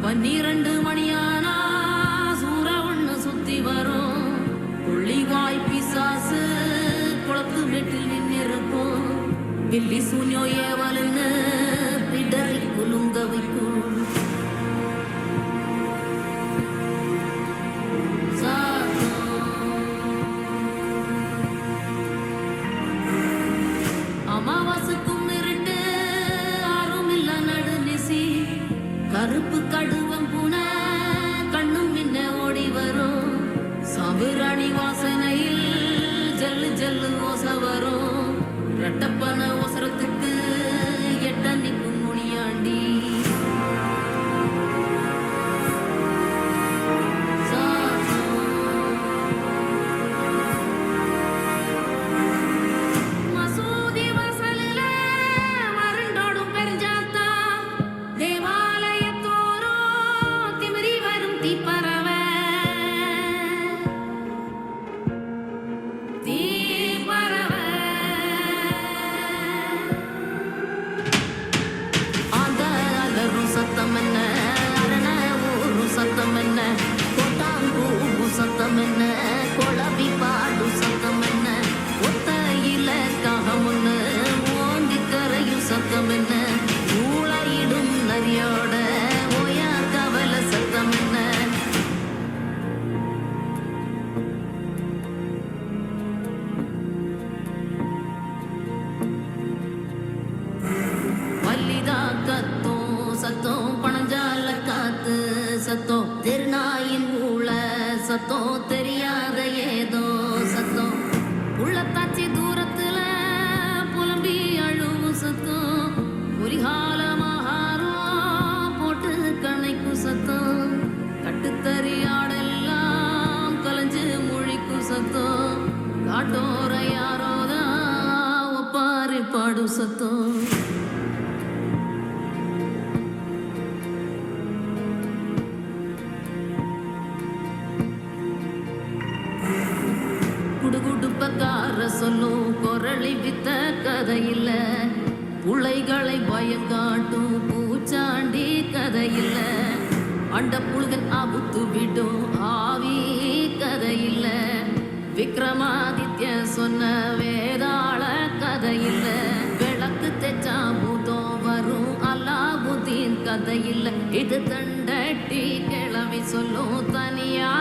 12 மணியானா சூற ஒண்ணு சுத்தி வரும். கொள்ளிவாய் பிசாசு குளத்து மெட்டில் நின்னிருக்கும். பில்லி சூன்யோ ஏவலுன்னு பிடரி குலுங்க வைக்கும். அமாவாசைக்கும் இருட்டு ஆறும் இல்ல நடுநிசி. கருப்பு கடுவம் பூன கண்ணும் மின்ன ஓடி வரும். சாம்புராணி வாசனையில் ஜல்லு ஜல்லு ஓச வரும். ரெட்டப்பன ஒசரத்துக்கு எட்ட நிற்கும் முனியாண்டி. மசூதி வாசலில மருண்டோடும் பெருஞ்சாத்தா. தேவாலயத்தோறும் திமிரி வரும் தீப்பறவ. ஆந்த அலரும் சத்தம் என்ன, அரண ஊரும் சத்தம் என்ன, கொட்டாங்கூவும் சத்தம் என்ன, கொளவி பாடும் சத்தம் என்ன, ஒத்தையில காகம் ஒண்ணு ஓந்தி கரையும் சத்தம் என்ன, ஊளையிடும் நரியோட ஓயா கவல சத்தம் என்ன. வள்ளிதா கத்தும் சத்தம், பணஞ்சால காத்து சத்தம், திருநாயின் ஊழ சத்தம், தெரியாத ஏதோ சத்தம், உள்ளத்தாச்சி தூரத்துல புலம்பி அழுவும் சத்தம், புரிகாலமாகாரம் போட்டு கணைக்கும் சத்தம், கட்டுத்தறியாடெல்லாம் கலைஞ்சு முழிக்கும் சத்தம், காட்டோர யாரோதான் ஒப்பாரி பாடும் சத்தம். குடுகுடுப்பக்கார சொல்லும் குரளி வித்த கதையில்ல, புள்ளைகளை பயங்காட்டும் பூச்சாண்டி கதையில்ல, அண்ட புழுகன் அபுத்து விடும் ஆவி கதையில்ல, விக்ரமாதித்ய சொன்ன வேதாள கதையில்ல, விளக்கு தெச்சா பூதம் வரும் அல்லாவுதீன் கதையில்ல, இது தண்டட்டி கிளவி சொல்லும் தனியா